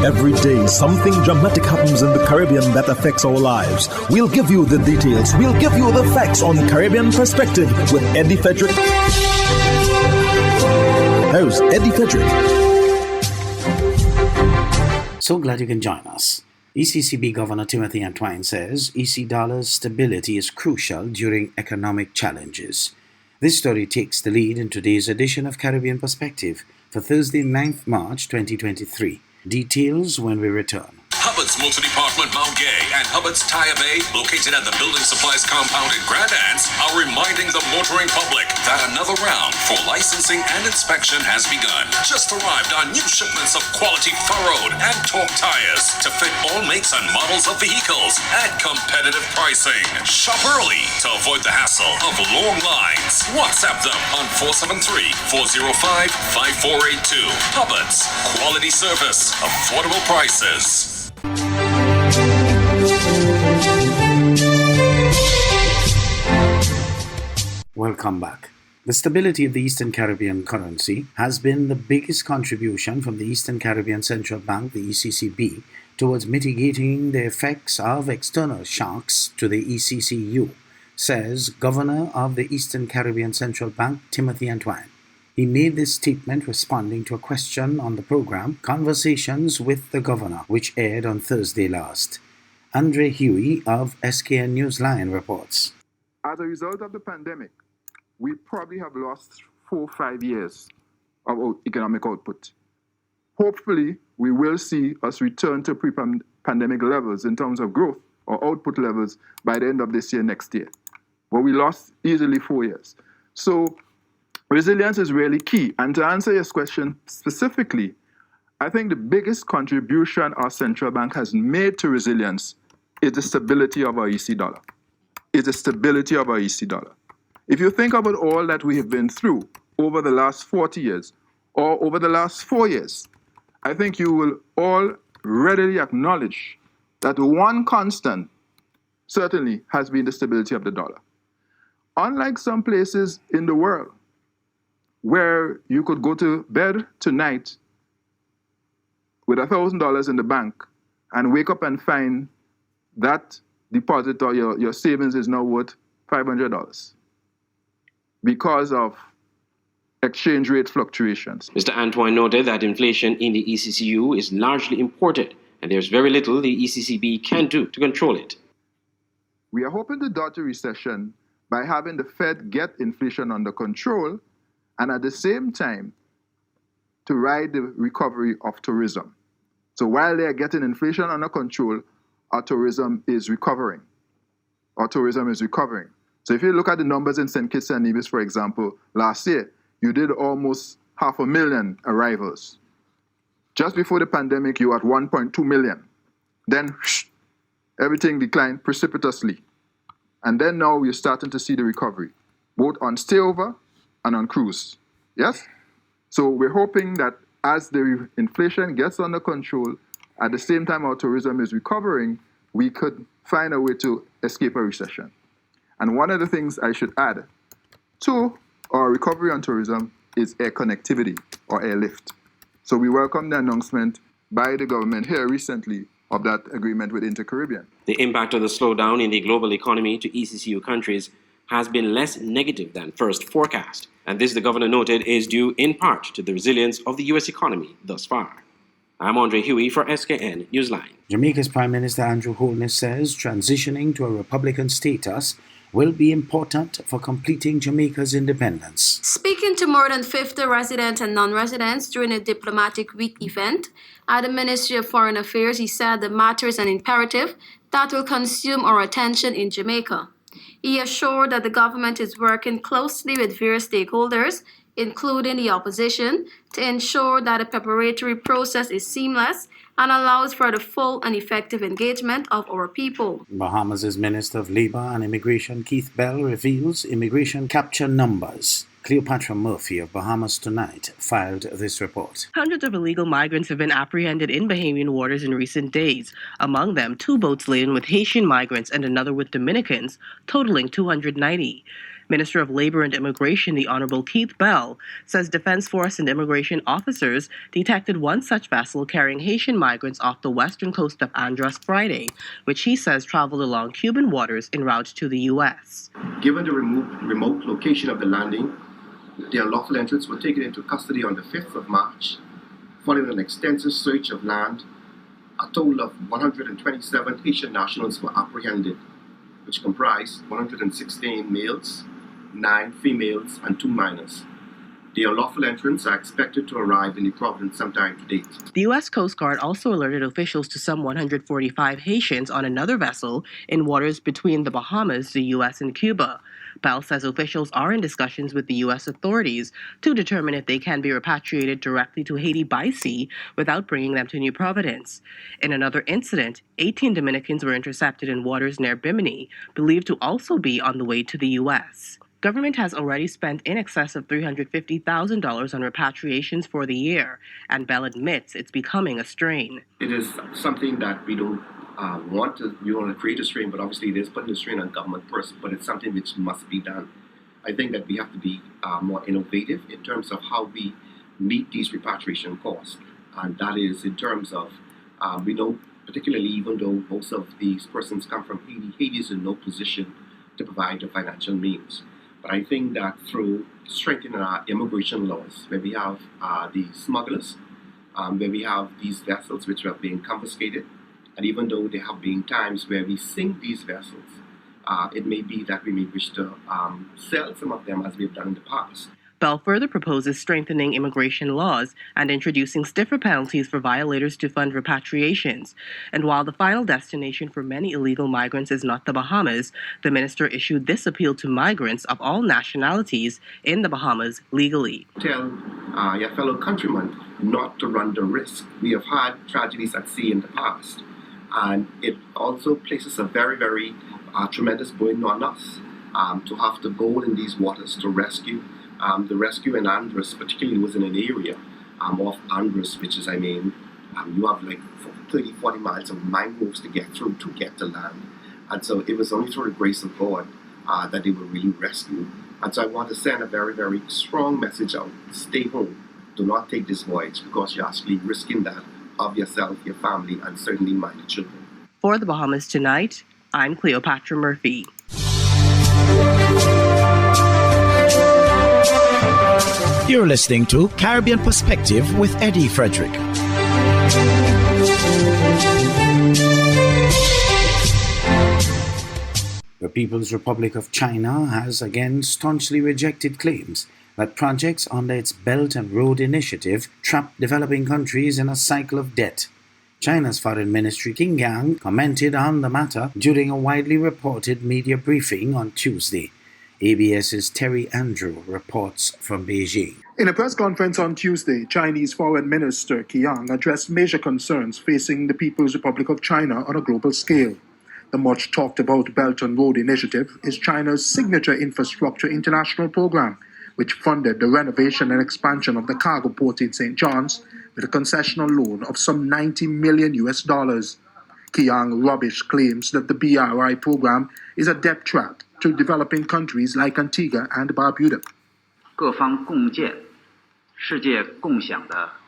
Every day, something dramatic happens in the Caribbean that affects our lives. We'll give you the details. We'll give you the facts on Caribbean Perspective with Eddie Frederick. Here's Eddie Frederick. So glad you can join us. ECCB Governor Timothy Antoine says EC dollar's stability is crucial during economic challenges. This story takes the lead in today's edition of Caribbean Perspective for Thursday, 9th March 2023. Details when we return. Hubbard's Multi-Department Mount Gay and Hubbard's Tire Bay, located at the Building Supplies Compound in Grand Anse, are reminding the motoring public that another round for licensing and inspection has begun. Just arrived on new shipments of quality furrowed and torque tires to fit all makes and models of vehicles at competitive pricing. Shop early to avoid the hassle of long lines. WhatsApp them on 473-405-5482. Hubbard's, quality service, affordable prices. Welcome back. The stability of the Eastern Caribbean currency has been the biggest contribution from the Eastern Caribbean Central Bank, the ECCB, towards mitigating the effects of external shocks to the ECCU, says Governor of the Eastern Caribbean Central Bank, Timothy Antoine. He made this statement responding to a question on the program Conversations with the Governor, which aired on Thursday last. Andre Huey of SKN Newsline reports. As a result of the pandemic, we probably have lost 4 or 5 years of economic output. Hopefully, we will see us return to pre-pandemic levels in terms of growth or output levels by the end of this year, next year. But we lost easily 4 years. So resilience is really key. And to answer your question specifically, I think the biggest contribution our central bank has made to resilience is the stability of our EC dollar. Is the stability of our EC dollar. If you think about all that we have been through over the last 40 years or over the last 4 years, I think you will all readily acknowledge that one constant certainly has been the stability of the dollar. Unlike some places in the world where you could go to bed tonight with $1,000 in the bank and wake up and find that deposit or your savings is now worth $500 because of exchange rate fluctuations. Mr. Antoine noted that inflation in the ECCU is largely imported, and there's very little the ECCB can do to control it. We are hoping to dodge a recession by having the Fed get inflation under control and at the same time to ride the recovery of tourism. So while they are getting inflation under control, our tourism is recovering. So if you look at the numbers in St. Kitts and Nevis, for example, last year, you did almost 500,000 arrivals. Just before the pandemic, you were at 1.2 million. Then everything declined precipitously. And then now we're starting to see the recovery, both on stayover and on cruise. Yes? So we're hoping that as the inflation gets under control, at the same time our tourism is recovering, we could find a way to escape a recession. And one of the things I should add to our recovery on tourism is air connectivity or airlift. So we welcome the announcement by the government here recently of that agreement with Inter-Caribbean. The impact of the slowdown in the global economy to ECCU countries has been less negative than first forecast. And this, the governor noted, is due in part to the resilience of the U.S. economy thus far. I'm Andre Huey for SKN Newsline. Jamaica's Prime Minister Andrew Holness says transitioning to a Republican status will be important for completing Jamaica's independence. Speaking to more than 50 residents and non-residents during a diplomatic week event at the Ministry of Foreign Affairs, he said the matter is an imperative that will consume our attention in Jamaica. He assured that the government is working closely with various stakeholders, including the opposition, to ensure that the preparatory process is seamless and allows for the full and effective engagement of our people. Bahamas' Minister of Labor and Immigration, Keith Bell, reveals immigration capture numbers. Cleopatra Murphy of Bahamas Tonight filed this report. Hundreds of illegal migrants have been apprehended in Bahamian waters in recent days. Among them, 2 boats laden with Haitian migrants and another with Dominicans, totaling 290. Minister of Labor and Immigration, the Honorable Keith Bell, says Defense Force and immigration officers detected one such vessel carrying Haitian migrants off the western coast of Andros Friday, which he says traveled along Cuban waters en route to the U.S. Given the remote location of the landing, the unlawful entrants were taken into custody on the 5th of March. Following an extensive search of land, a total of 127 Haitian nationals were apprehended, which comprised 116 males, 9 females, and 2 minors. The unlawful entrants are expected to arrive in the province sometime today. The U.S. Coast Guard also alerted officials to some 145 Haitians on another vessel in waters between the Bahamas, the U.S., and Cuba. Bell says officials are in discussions with the U.S. authorities to determine if they can be repatriated directly to Haiti by sea without bringing them to New Providence. In another incident, 18 Dominicans were intercepted in waters near Bimini, believed to also be on the way to the U.S. Government has already spent in excess of $350,000 on repatriations for the year, and Bell admits it's becoming a strain. It is something that we don't want to create a strain, but obviously it is putting a strain on government first, but it's something which must be done. I think that we have to be more innovative in terms of how we meet these repatriation costs, and that is in terms of, we know, particularly even though most of these persons come from Haiti, Haiti is in no position to provide the financial means. But I think that through strengthening our immigration laws, where we have the smugglers, where we have these vessels which are being confiscated, and even though there have been times where we sink these vessels, it may be that we may wish to sell some of them as we've done in the past. Bell further proposes strengthening immigration laws and introducing stiffer penalties for violators to fund repatriations. And while the final destination for many illegal migrants is not the Bahamas, the minister issued this appeal to migrants of all nationalities in the Bahamas legally. Tell your fellow countrymen not to run the risk. We have had tragedies at sea in the past, and it also places a very, very tremendous burden on us to have to go in these waters to rescue. The rescue in Andros particularly was in an area off Andros, which is, you have like 30, 40 miles of mangroves to get through to get to land. And so it was only through the grace of God that they were really rescued. And so I want to send a very, very strong message out. Stay home. Do not take this voyage, because you're actually risking that of yourself, your family, and certainly my children. For the Bahamas Tonight, I'm Cleopatra Murphy. You're listening to Caribbean Perspective with Eddie Frederick. The People's Republic of China has again staunchly rejected claims that projects under its Belt and Road Initiative trap developing countries in a cycle of debt. China's Foreign Ministry Qin Gang commented on the matter during a widely reported media briefing on Tuesday. ABS's Terry Andrew reports from Beijing. In a press conference on Tuesday, Chinese Foreign Minister Qin Gang addressed major concerns facing the People's Republic of China on a global scale. The much talked about Belt and Road Initiative is China's signature infrastructure international program, which funded the renovation and expansion of the cargo port in St. John's with a concessional loan of some $90 million. Qin Gang rubbish claims that the BRI program is a debt trap to developing countries like Antigua and Barbuda.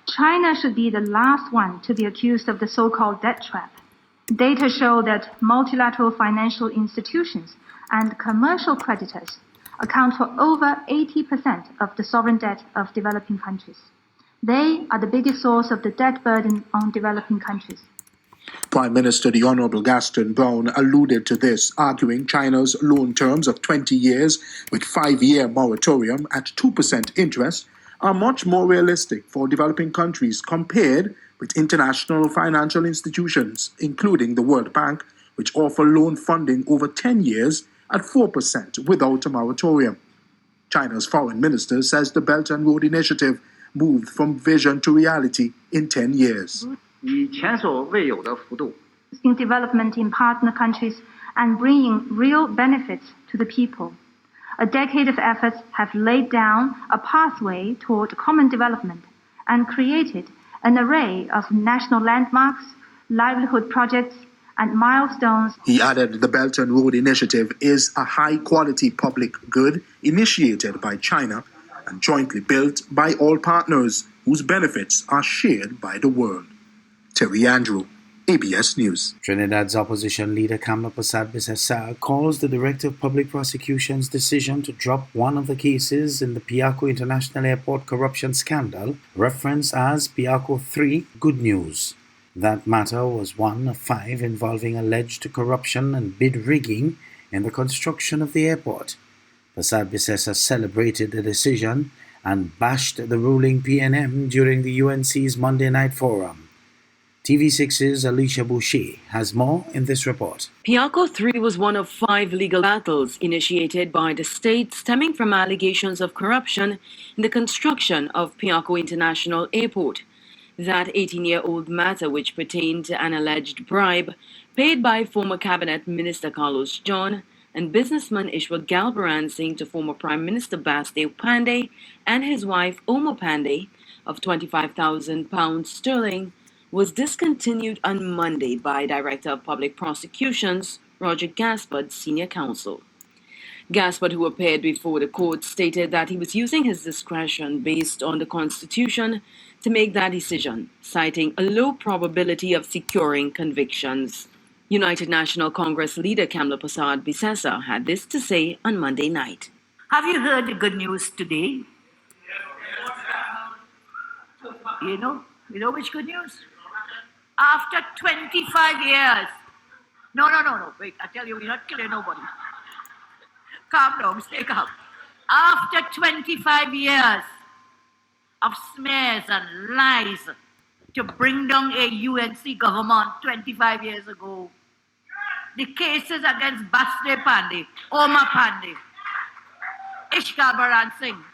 China should be the last one to be accused of the so-called debt trap. Data show that multilateral financial institutions and commercial creditors account for over 80% of the sovereign debt of developing countries. They are the biggest source of the debt burden on developing countries. Prime Minister the Honorable Gaston Brown alluded to this, arguing China's loan terms of 20 years with 5-year moratorium at 2% interest are much more realistic for developing countries compared with international financial institutions, including the World Bank, which offer loan funding over 10 years at 4% without a moratorium. China's foreign minister says the Belt and Road Initiative moved from vision to reality in 10 years. In development in partner countries and bringing real benefits to the people. A decade of efforts have laid down a pathway toward common development and created an array of national landmarks, livelihood projects, and milestones. He added the Belt and Road Initiative is a high-quality public good initiated by China and jointly built by all partners whose benefits are shared by the world. Terry Andrew, ABS News. Trinidad's opposition leader Kamla Persad-Bissessar calls the Director of Public Prosecution's decision to drop one of the cases in the Piarco International Airport corruption scandal, referenced as Piarco 3, good news. That matter was one of 5 involving alleged corruption and bid rigging in the construction of the airport. Persad-Bissessar celebrated the decision and bashed the ruling PNM during the UNC's Monday night forum. TV6's Alicia Boucher has more in this report. Piarco 3 was one of 5 legal battles initiated by the state stemming from allegations of corruption in the construction of Piarco International Airport. That 18-year-old matter, which pertained to an alleged bribe paid by former Cabinet Minister Carlos John and businessman Ishwar Galbaran Singh to former Prime Minister Basdev Pandey and his wife Omo Pandey of £25,000 sterling, was discontinued on Monday by Director of Public Prosecutions Roger Gaspard, Senior Counsel. Gaspard, who appeared before the court, stated that he was using his discretion based on the Constitution to make that decision, citing a low probability of securing convictions. United National Congress leader Kamla Persad-Bissessar had this to say on Monday night. Have you heard the good news today? You know which good news? After 25 years. No, wait, I tell you, we're not killing nobody. Calm down, stay calm. After 25 years of smears and lies to bring down a UNC government 25 years ago, the cases against Basdev Pandey, Oma Pandey, Ishwar Galbaran Singh,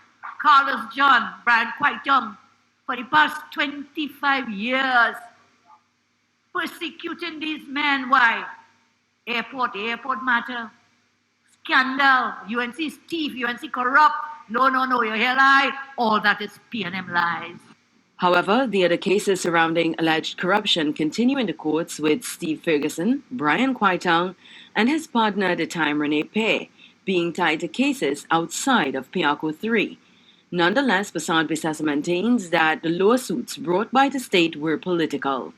Carlos John, Brian Quaitung, for the past 25 years, persecuting these men. Why? Airport matter. Scandal. UNC's thief. UNC corrupt. No, you hear lie. All that is PNM lies. However, the other cases surrounding alleged corruption continue in the courts, with Steve Ferguson, Brian Quaitung, and his partner at the time, Renee Pay, being tied to cases outside of Piarco 3. Nonetheless, Persad-Bissessar maintains that the lawsuits brought by the state were political.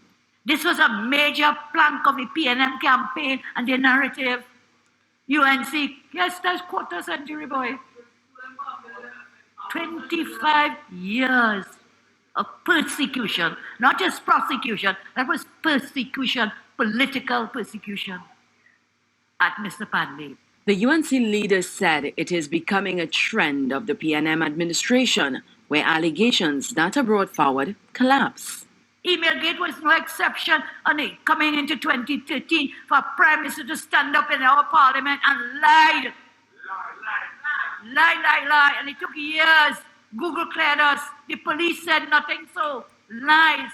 This was a major plank of the PNM campaign and the narrative. UNC, yes, that's quarter century, boy. 25 years of persecution, not just prosecution, that was persecution, political persecution at Mr. Pandey. The UNC leader said it is becoming a trend of the PNM administration where allegations that are brought forward collapse. Emailgate was no exception, and coming into 2013 for a Prime Minister to stand up in our Parliament and lied. Lie. And it took years. Google cleared us. The police said nothing, so lies.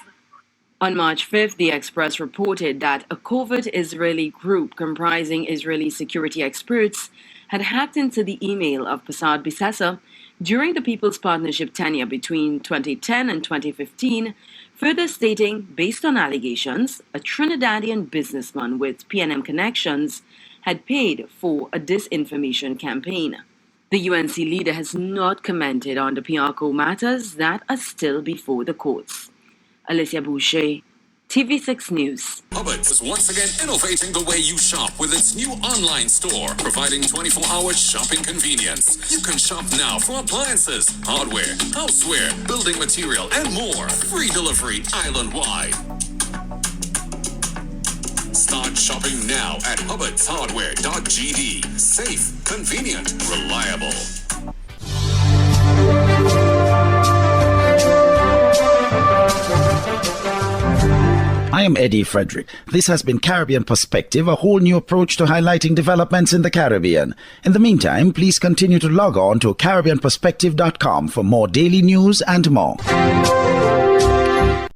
On March 5th, the Express reported that a covert Israeli group comprising Israeli security experts had hacked into the email of Persad-Bissessar during the People's Partnership tenure between 2010 and 2015, further stating, based on allegations, a Trinidadian businessman with PNM connections had paid for a disinformation campaign. The UNC leader has not commented on the Piarco matters that are still before the courts. Alicia Boucher, TV6 News. Hubbard's is once again innovating the way you shop with its new online store, providing 24-hour shopping convenience. You can shop now for appliances, hardware, houseware, building material, and more. Free delivery island-wide. Start shopping now at hubbardshardware.gd. Safe, convenient, reliable. I am Eddie Frederick. This has been Caribbean Perspective, a whole new approach to highlighting developments in the Caribbean. In the meantime, please continue to log on to CaribbeanPerspective.com for more daily news and more.